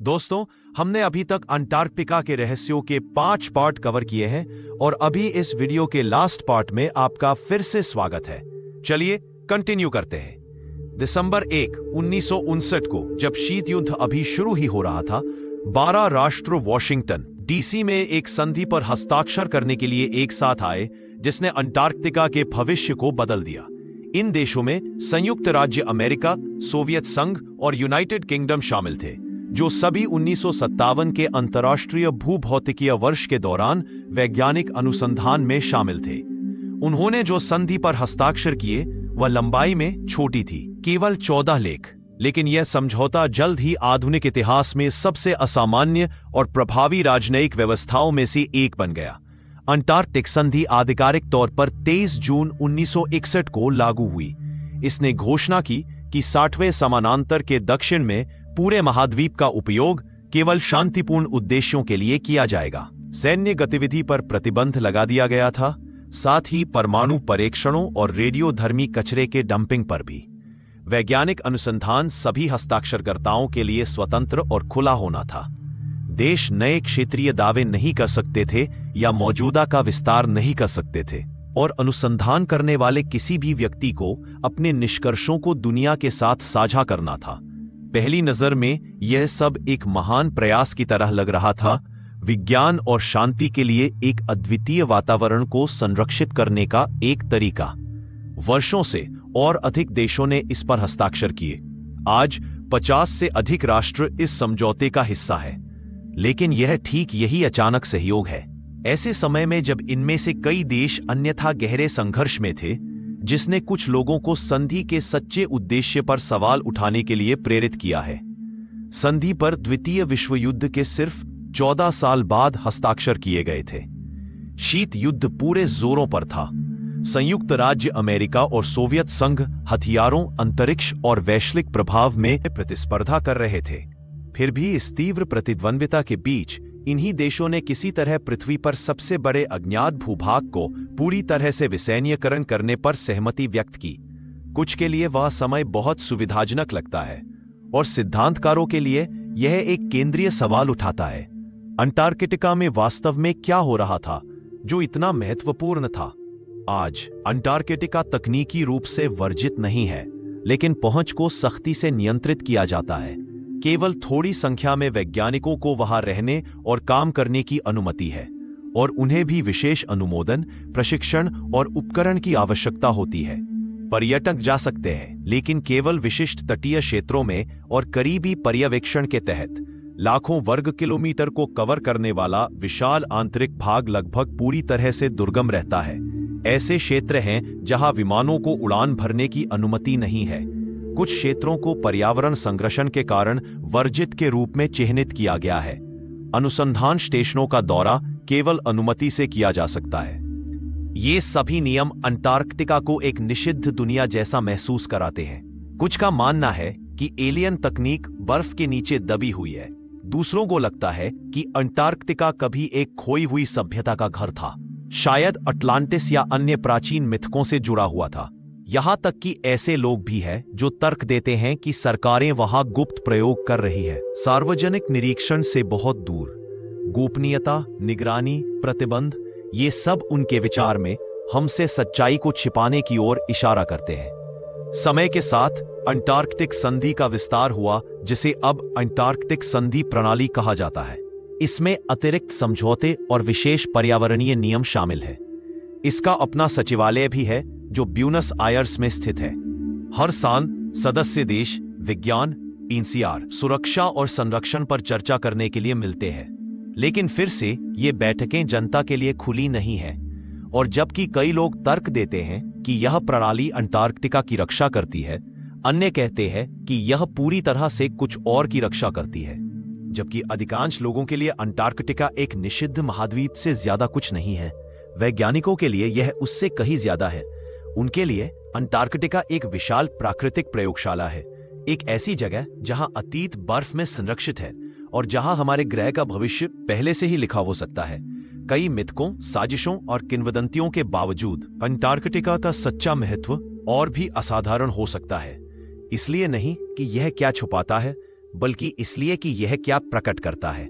दोस्तों, हमने अभी तक अंटार्कटिका के रहस्यों के 5 पार्ट कवर किए हैं और अभी इस वीडियो के लास्ट पार्ट में आपका फिर से स्वागत है। चलिए कंटिन्यू करते हैं। दिसंबर 1, 1959 को जब शीत युद्ध अभी शुरू ही हो रहा था, 12 राष्ट्र वॉशिंगटन डीसी में एक संधि पर हस्ताक्षर करने के लिए एक साथ आए, जिसने अंटार्कटिका के भविष्य को बदल दिया। इन देशों में संयुक्त राज्य अमेरिका, सोवियत संघ और यूनाइटेड किंगडम शामिल थे, जो सभी 1957 के अंतर्राष्ट्रीय भूभौतिकीय वर्ष के दौरान वैज्ञानिक अनुसंधान में शामिल थे। उन्होंने जो संधि पर हस्ताक्षर किए वह लंबाई में छोटी थी, केवल 14 लेख, लेकिन यह समझौता जल्द ही आधुनिक इतिहास में सबसे असामान्य और प्रभावी राजनयिक व्यवस्थाओं में से एक बन गया। अंटार्कटिक संधि आधिकारिक तौर पर 23 जून 1961 को लागू हुई। इसने घोषणा की कि 60वें समानांतर के दक्षिण में पूरे महाद्वीप का उपयोग केवल शांतिपूर्ण उद्देश्यों के लिए किया जाएगा। सैन्य गतिविधि पर प्रतिबंध लगा दिया गया था, साथ ही परमाणु परीक्षणों और रेडियोधर्मी कचरे के डंपिंग पर भी। वैज्ञानिक अनुसंधान सभी हस्ताक्षरकर्ताओं के लिए स्वतंत्र और खुला होना था। देश नए क्षेत्रीय दावे नहीं कर सकते थे या मौजूदा का विस्तार नहीं कर सकते थे, और अनुसंधान करने वाले किसी भी व्यक्ति को अपने निष्कर्षों को दुनिया के साथ साझा करना था। पहली नजर में यह सब एक महान प्रयास की तरह लग रहा था, विज्ञान और शांति के लिए एक अद्वितीय वातावरण को संरक्षित करने का एक तरीका। वर्षों से और अधिक देशों ने इस पर हस्ताक्षर किए। आज 50 से अधिक राष्ट्र इस समझौते का हिस्सा है, लेकिन यह ठीक यही अचानक सहयोग है। ऐसे समय में जब इनमें से कई देश अन्यथा गहरे संघर्ष में थे, जिसने कुछ लोगों को संधि के सच्चे उद्देश्य पर सवाल उठाने के लिए प्रेरित किया है। संधि पर द्वितीय विश्व युद्ध के सिर्फ 14 साल बाद हस्ताक्षर किए गए थे। शीत युद्ध पूरे जोरों पर था। संयुक्त राज्य अमेरिका और सोवियत संघ हथियारों, अंतरिक्ष और वैश्विक प्रभाव में प्रतिस्पर्धा कर रहे थे। फिर भी इस तीव्र प्रतिद्वंद्विता के बीच इन्हीं देशों ने किसी तरह पृथ्वी पर सबसे बड़े अज्ञात भूभाग को पूरी तरह से विसैन्यीकरण करने पर सहमति व्यक्त की। कुछ के लिए वह समय बहुत सुविधाजनक लगता है, और सिद्धांतकारों के लिए यह एक केंद्रीय सवाल उठाता है: अंटार्कटिका में वास्तव में क्या हो रहा था जो इतना महत्वपूर्ण था? आज अंटार्कटिका तकनीकी रूप से वर्जित नहीं है, लेकिन पहुंच को सख्ती से नियंत्रित किया जाता है। केवल थोड़ी संख्या में वैज्ञानिकों को वहां रहने और काम करने की अनुमति है, और उन्हें भी विशेष अनुमोदन, प्रशिक्षण और उपकरण की आवश्यकता होती है। पर्यटक जा सकते हैं, लेकिन केवल विशिष्ट तटीय क्षेत्रों में और करीबी पर्यवेक्षण के तहत। लाखों वर्ग किलोमीटर को कवर करने वाला विशाल आंतरिक भाग लगभग पूरी तरह से दुर्गम रहता है। ऐसे क्षेत्र हैं जहां विमानों को उड़ान भरने की अनुमति नहीं है। कुछ क्षेत्रों को पर्यावरण संघर्षण के कारण वर्जित के रूप में चिह्नित किया गया है। अनुसंधान स्टेशनों का दौरा केवल अनुमति से किया जा सकता है। ये सभी नियम अंटार्कटिका को एक निषिद्ध दुनिया जैसा महसूस कराते हैं। कुछ का मानना है कि एलियन तकनीक बर्फ के नीचे दबी हुई है। दूसरों को लगता है कि अंटार्कटिका कभी एक खोई हुई सभ्यता का घर था, शायद अटलांटिस या अन्य प्राचीन मिथकों से जुड़ा हुआ था। यहां तक कि ऐसे लोग भी हैं जो तर्क देते हैं कि सरकारें वहां गुप्त प्रयोग कर रही है, सार्वजनिक निरीक्षण से बहुत दूर। गोपनीयता, निगरानी, प्रतिबंध, ये सब उनके विचार में हमसे सच्चाई को छिपाने की ओर इशारा करते हैं। समय के साथ अंटार्कटिक संधि का विस्तार हुआ, जिसे अब अंटार्कटिक संधि प्रणाली कहा जाता है। इसमें अतिरिक्त समझौते और विशेष पर्यावरणीय नियम शामिल है। इसका अपना सचिवालय भी है, जो ब्यूनस आयर्स में स्थित है। हर साल सदस्य देश विज्ञान, एनसीआर, सुरक्षा और संरक्षण पर चर्चा करने के लिए मिलते हैं, लेकिन फिर से ये बैठकें जनता के लिए खुली नहीं हैं। और जबकि कई लोग तर्क देते हैं कि यह प्रणाली अंटार्कटिका की रक्षा करती है, अन्य कहते हैं कि यह पूरी तरह से कुछ और की रक्षा करती है। जबकि अधिकांश लोगों के लिए अंटार्कटिका एक निषिद्ध महाद्वीप से ज्यादा कुछ नहीं है, वैज्ञानिकों के लिए यह उससे कहीं ज्यादा है। उनके लिए अंटार्कटिका एक विशाल प्राकृतिक प्रयोगशाला है, एक ऐसी जगह जहां अतीत बर्फ में संरक्षित है और जहां हमारे ग्रह का भविष्य पहले से ही लिखा हो सकता है। कई मिथकों, साजिशों और किंवदंतियों के बावजूद अंटार्कटिका का सच्चा महत्व और भी असाधारण हो सकता है। इसलिए नहीं कि यह क्या छुपाता है, बल्कि इसलिए कि यह क्या प्रकट करता है।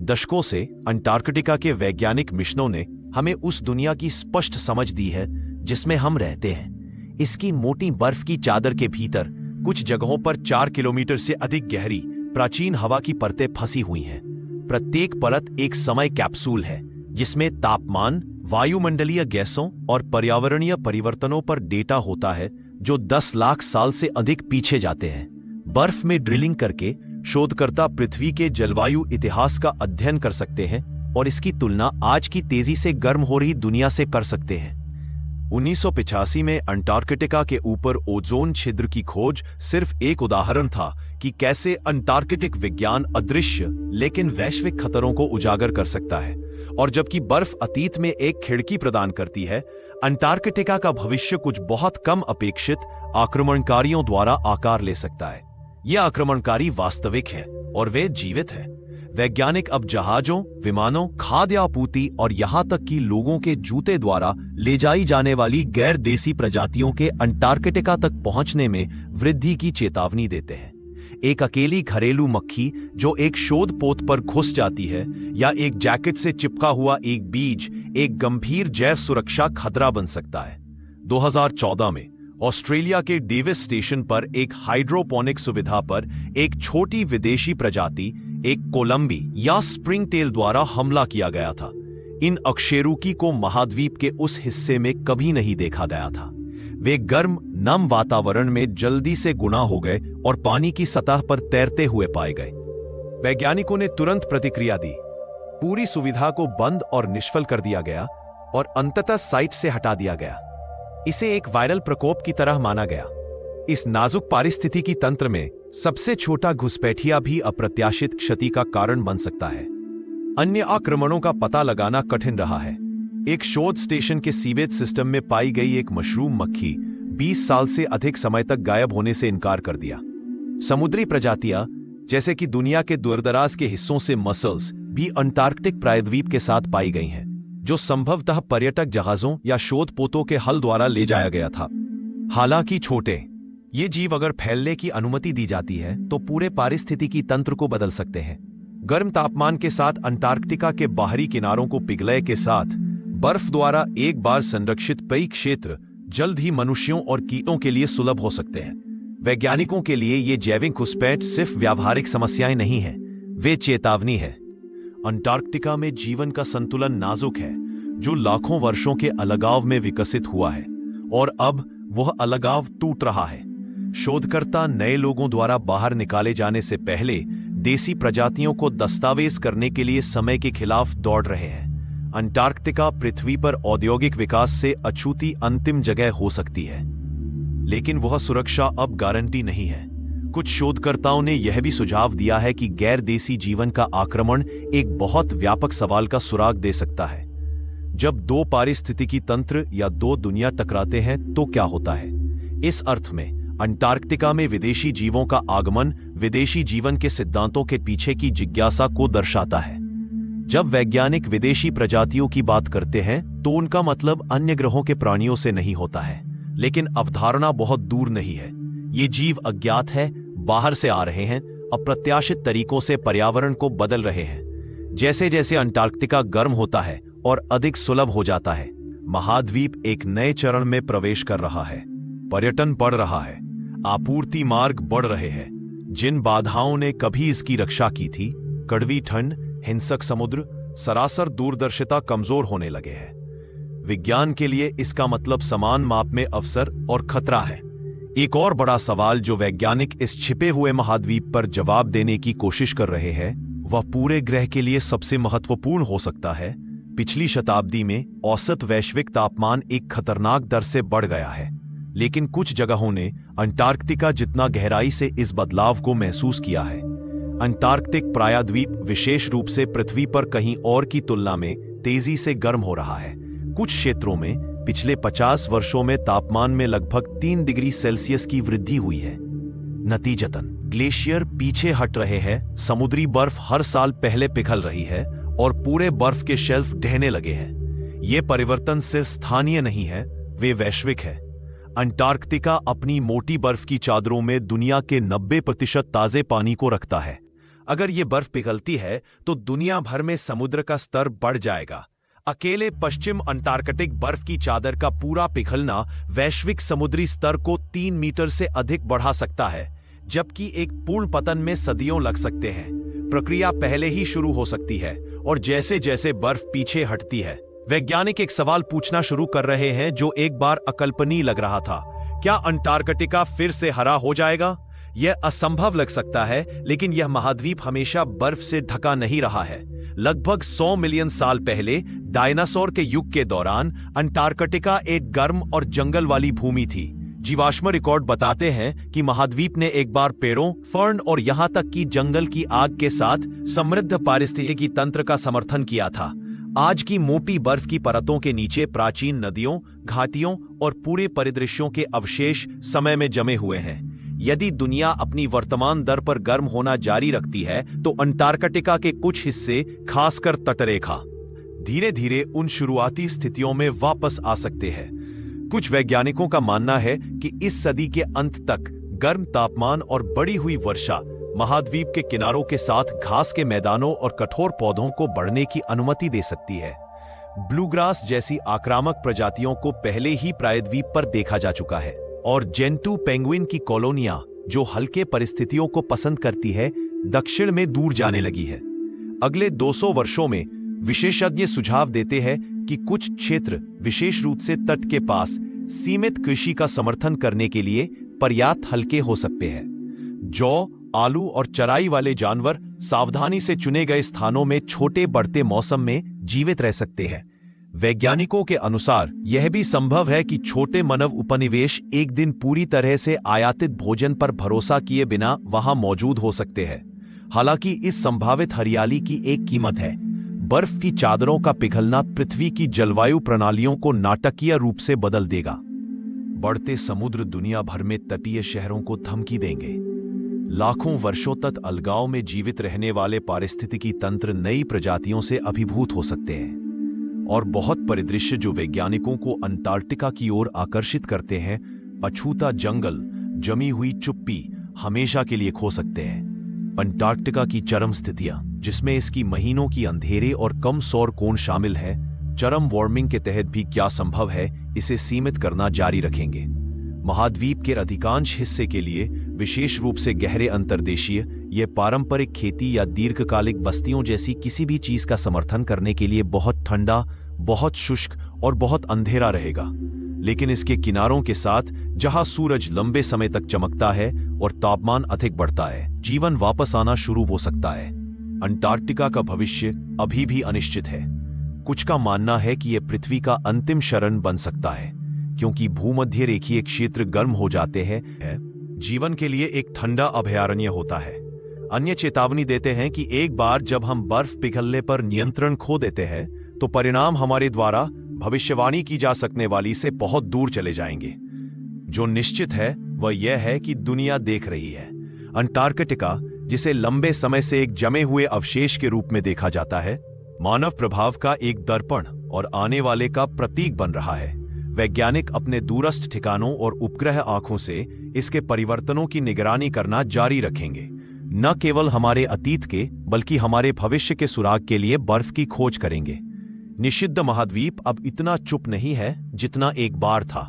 दशकों से अंटार्कटिका के वैज्ञानिक मिशनों ने हमें उस दुनिया की स्पष्ट समझ दी है जिसमें हम रहते हैं। इसकी मोटी बर्फ की चादर के भीतर कुछ जगहों पर 4 किलोमीटर से अधिक गहरी प्राचीन हवा की परतें फंसी हुई हैं। प्रत्येक परत एक समय कैप्सूल है जिसमें तापमान, वायुमंडलीय गैसों और पर्यावरणीय परिवर्तनों पर डेटा होता है जो 10 लाख साल से अधिक पीछे जाते हैं। बर्फ में ड्रिलिंग करके शोधकर्ता पृथ्वी के जलवायु इतिहास का अध्ययन कर सकते हैं और इसकी तुलना आज की तेजी से गर्म हो रही दुनिया से कर सकते हैं। 1985 में अंटार्कटिका के ऊपर ओजोन छिद्र की खोज सिर्फ एक उदाहरण था कि कैसे अंटार्कटिक विज्ञान अदृश्य लेकिन वैश्विक खतरों को उजागर कर सकता है। और जबकि बर्फ अतीत में एक खिड़की प्रदान करती है, अंटार्कटिका का भविष्य कुछ बहुत कम अपेक्षित आक्रमणकारियों द्वारा आकार ले सकता है। ये आक्रमणकारी वास्तविक हैं और वे जीवित हैं। वैज्ञानिक अब जहाजों, विमानों, खाद्य आपूर्ति और यहां तक कि लोगों के जूते द्वारा ले जाई जाने वाली गैर देसी प्रजातियों के अंटार्कटिका तक पहुंचने में वृद्धि की चेतावनी देते हैं। एक अकेली घरेलू मक्खी जो एक शोध पोत पर घुस जाती है या एक जैकेट से चिपका हुआ एक बीज एक गंभीर जैव सुरक्षा खतरा बन सकता है। 2014 में ऑस्ट्रेलिया के डेविस स्टेशन पर एक हाइड्रोपोनिक सुविधा पर एक छोटी विदेशी प्रजाति, एक कोलंबी या स्प्रिंग टेल द्वारा हमला किया गया था। इन अकशेरुकी को महाद्वीप के उस हिस्से में कभी नहीं देखा गया था। वे गर्म, नम वातावरण में जल्दी से गुना हो गए और पानी की सतह पर तैरते हुए पाए गए। वैज्ञानिकों ने तुरंत प्रतिक्रिया दी। पूरी सुविधा को बंद और निष्फल कर दिया गया और अंततः साइट से हटा दिया गया। इसे एक वायरल प्रकोप की तरह माना गया। इस नाजुक पारिस्थितिकी तंत्र में सबसे छोटा घुसपैठिया भी अप्रत्याशित क्षति का कारण बन सकता है। अन्य आक्रमणों का पता लगाना कठिन रहा है। एक शोध स्टेशन के सीवेज सिस्टम में पाई गई एक मशरूम मक्खी 20 साल से अधिक समय तक गायब होने से इनकार कर दिया। समुद्री प्रजातियां जैसे कि दुनिया के दूरदराज के हिस्सों से मसल्स भी अंटार्कटिक प्रायद्वीप के साथ पाई गई हैं, जो संभवतः पर्यटक जहाजों या शोध पोतों के हल द्वारा ले जाया गया था। हालांकि छोटे ये जीव अगर फैलने की अनुमति दी जाती है तो पूरे पारिस्थितिकी तंत्र को बदल सकते हैं। गर्म तापमान के साथ अंटार्कटिका के बाहरी किनारों को पिघलने के साथ बर्फ द्वारा एक बार संरक्षित कई क्षेत्र जल्द ही मनुष्यों और कीटों के लिए सुलभ हो सकते हैं। वैज्ञानिकों के लिए ये जैविक घुसपैठ सिर्फ व्यावहारिक समस्याएं नहीं है, वे चेतावनी है। अंटार्कटिका में जीवन का संतुलन नाजुक है, जो लाखों वर्षों के अलगाव में विकसित हुआ है और अब वह अलगाव टूट रहा है। शोधकर्ता नए लोगों द्वारा बाहर निकाले जाने से पहले देसी प्रजातियों को दस्तावेज करने के लिए समय के खिलाफ दौड़ रहे हैं। अंटार्कटिका पृथ्वी पर औद्योगिक विकास से अछूती अंतिम जगह हो सकती है, लेकिन वह सुरक्षा अब गारंटी नहीं है। कुछ शोधकर्ताओं ने यह भी सुझाव दिया है कि गैर देसी जीवन का आक्रमण एक बहुत व्यापक सवाल का सुराग दे सकता है। जब दो पारिस्थितिकी तंत्र या दो दुनिया टकराते हैं तो क्या होता है? इस अर्थ में अंटार्कटिका में विदेशी जीवों का आगमन विदेशी जीवन के सिद्धांतों के पीछे की जिज्ञासा को दर्शाता है। जब वैज्ञानिक विदेशी प्रजातियों की बात करते हैं तो उनका मतलब अन्य ग्रहों के प्राणियों से नहीं होता है, लेकिन अवधारणा बहुत दूर नहीं है। ये जीव अज्ञात है, बाहर से आ रहे हैं, अप्रत्याशित तरीकों से पर्यावरण को बदल रहे हैं। जैसे जैसे अंटार्कटिका गर्म होता है और अधिक सुलभ हो जाता है, महाद्वीप एक नए चरण में प्रवेश कर रहा है। पर्यटन बढ़ रहा है, आपूर्ति मार्ग बढ़ रहे हैं। जिन बाधाओं ने कभी इसकी रक्षा की थी, कड़वी ठंड, हिंसक समुद्र, सरासर दूरदर्शिता कमजोर होने लगे हैं। विज्ञान के लिए इसका मतलब समान माप में अवसर और खतरा है। एक और बड़ा सवाल जो वैज्ञानिक इस छिपे हुए महाद्वीप पर जवाब देने की कोशिश कर रहे हैं, वह पूरे ग्रह के लिए सबसे महत्वपूर्ण हो सकता है। पिछली शताब्दी में औसत वैश्विक तापमान एक खतरनाक दर से बढ़ गया है, लेकिन कुछ जगहों ने अंटार्कटिका जितना गहराई से इस बदलाव को महसूस किया है। अंटार्कटिक प्रायद्वीप विशेष रूप से पृथ्वी पर कहीं और की तुलना में तेजी से गर्म हो रहा है। कुछ क्षेत्रों में पिछले 50 वर्षों में तापमान में लगभग 3 डिग्री सेल्सियस की वृद्धि हुई है। नतीजतन ग्लेशियर पीछे हट रहे हैं, समुद्री बर्फ हर साल पहले पिघल रही है और पूरे बर्फ के शेल्फ ढहने लगे हैं। ये परिवर्तन सिर्फ स्थानीय नहीं है, वे वैश्विक है। अंटार्कटिका अपनी मोटी बर्फ की चादरों में दुनिया के 90% ताजे पानी को रखता है। अगर ये बर्फ पिघलती है तो दुनिया भर में समुद्र का स्तर बढ़ जाएगा। अकेले पश्चिम अंटार्कटिक बर्फ की चादर का पूरा पिघलना वैश्विक समुद्री स्तर को 3 मीटर से अधिक बढ़ा सकता है, जबकि एक पूर्ण पतन में सदियों लग सकते हैं। प्रक्रिया पहले ही शुरू हो सकती है और जैसे जैसे बर्फ पीछे हटती है, वैज्ञानिक एक सवाल पूछना शुरू कर रहे हैं जो एक बार अकल्पनीय लग रहा था। क्या अंटार्कटिका फिर से हरा हो जाएगा? यह असंभव लग सकता है, लेकिन यह महाद्वीप हमेशा बर्फ से ढका नहीं रहा है। लगभग 100 मिलियन साल पहले डायनासोर के युग के दौरान अंटार्कटिका एक गर्म और जंगल वाली भूमि थी। जीवाश्म रिकॉर्ड बताते हैं कि महाद्वीप ने एक बार पेड़ों, फर्न और यहां तक कि जंगल की आग के साथ समृद्ध पारिस्थितिकी तंत्र का समर्थन किया था। आज की मोटी बर्फ की परतों के नीचे प्राचीन नदियों, घाटियों और पूरे परिदृश्यों के अवशेष समय में जमे हुए हैं। यदि दुनिया अपनी वर्तमान दर पर गर्म होना जारी रखती है तो अंटार्कटिका के कुछ हिस्से, खासकर तटरेखा, धीरे धीरे उन शुरुआती स्थितियों में वापस आ सकते हैं। कुछ वैज्ञानिकों का मानना है कि इस सदी के अंत तक गर्म तापमान और बढ़ी हुई वर्षा महाद्वीप के किनारों के साथ घास के मैदानों और कठोर पौधों को बढ़ने की अनुमति दे सकती है। ब्लूग्रास जैसी आक्रामक प्रजातियों को पहले ही प्रायद्वीप पर देखा जा चुका है और जेंटू पेंगुइन की कॉलोनियां, जो हल्के परिस्थितियों को पसंद करती है, दक्षिण में दूर जाने लगी है। अगले 200 वर्षों में विशेषज्ञ सुझाव देते हैं कि कुछ क्षेत्र, विशेष रूप से तट के पास, सीमित कृषि का समर्थन करने के लिए पर्याप्त हल्के हो सकते हैं। जौ, आलू और चराई वाले जानवर सावधानी से चुने गए स्थानों में छोटे बढ़ते मौसम में जीवित रह सकते हैं। वैज्ञानिकों के अनुसार यह भी संभव है कि छोटे मानव उपनिवेश एक दिन पूरी तरह से आयातित भोजन पर भरोसा किए बिना वहां मौजूद हो सकते हैं। हालांकि इस संभावित हरियाली की एक कीमत है। बर्फ की चादरों का पिघलना पृथ्वी की जलवायु प्रणालियों को नाटकीय रूप से बदल देगा। बढ़ते समुद्र दुनिया भर में तटीय शहरों को धमकी देंगे। लाखों वर्षों तक अलगाव में जीवित रहने वाले पारिस्थितिकी तंत्र नई प्रजातियों से अभिभूत हो सकते हैं। और बहुत परिदृश्य जो वैज्ञानिकों को अंटार्कटिका की ओर आकर्षित करते हैं, अछूता जंगल, जमी हुई चुप्पी, हमेशा के लिए खो सकते हैं। अंटार्कटिका की चरम स्थितियां, जिसमें इसकी महीनों की अंधेरे और कम सौर कोण शामिल है, चरम वार्मिंग के तहत भी क्या संभव है इसे सीमित करना जारी रखेंगे। महाद्वीप के अधिकांश हिस्से के लिए, विशेष रूप से गहरे अंतर्देशीय, ये पारंपरिक खेती या दीर्घकालिक बस्तियों जैसी किसी भी चीज का समर्थन करने के लिए बहुत ठंडा, बहुत शुष्क और बहुत अंधेरा रहेगा। लेकिन इसके किनारों के साथ, जहां सूरज लंबे समय तक चमकता है और तापमान अधिक बढ़ता है, जीवन वापस आना शुरू हो सकता है। अंटार्कटिका का भविष्य अभी भी अनिश्चित है। कुछ का मानना है कि यह पृथ्वी का अंतिम शरण बन सकता है, क्योंकि भूमध्य रेखीय क्षेत्र गर्म हो जाते हैं, जीवन के लिए एक ठंडा अभयारण्य होता है। अन्य चेतावनी देते हैं कि एक बार जब हम बर्फ पिघलने पर नियंत्रण खो देते हैं तो परिणाम हमारे द्वारा भविष्यवाणी की जा सकने वाली से बहुत दूर चले जाएंगे। जो निश्चित है वह यह है कि दुनिया देख रही है। अंटार्कटिका, जिसे लंबे समय से एक जमे हुए अवशेष के रूप में देखा जाता है, मानव प्रभाव का एक दर्पण और आने वाले का प्रतीक बन रहा है। वैज्ञानिक अपने दूरस्थ ठिकानों और उपग्रह आंखों से इसके परिवर्तनों की निगरानी करना जारी रखेंगे। न केवल हमारे अतीत के, बल्कि हमारे भविष्य के सुराग के लिए बर्फ की खोज करेंगे। निषिद्ध महाद्वीप अब इतना चुप नहीं है जितना एक बार था।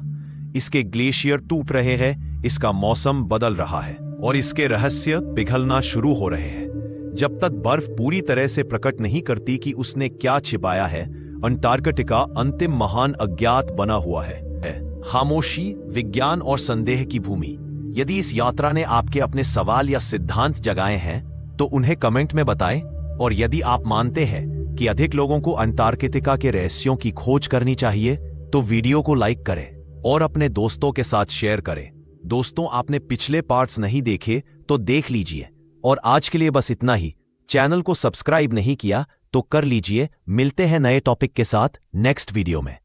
इसके ग्लेशियर टूट रहे हैं, इसका मौसम बदल रहा है और इसके रहस्य पिघलना शुरू हो रहे हैं। जब तक बर्फ पूरी तरह से प्रकट नहीं करती कि उसने क्या छिपाया है, अंटार्कटिका अंतिम महान अज्ञात बना हुआ है। खामोशी, विज्ञान और संदेह की भूमि। यदि इस यात्रा ने आपके अपने सवाल या सिद्धांत जगाए हैं तो उन्हें कमेंट में बताएं, और यदि आप मानते हैं कि अधिक लोगों को अंटार्कटिका के रहस्यों की खोज करनी चाहिए तो वीडियो को लाइक करें और अपने दोस्तों के साथ शेयर करें। दोस्तों, आपने पिछले पार्ट्स नहीं देखे तो देख लीजिए। और आज के लिए बस इतना ही। चैनल को सब्सक्राइब नहीं किया तो कर लीजिए। मिलते हैं नए टॉपिक के साथ नेक्स्ट वीडियो में।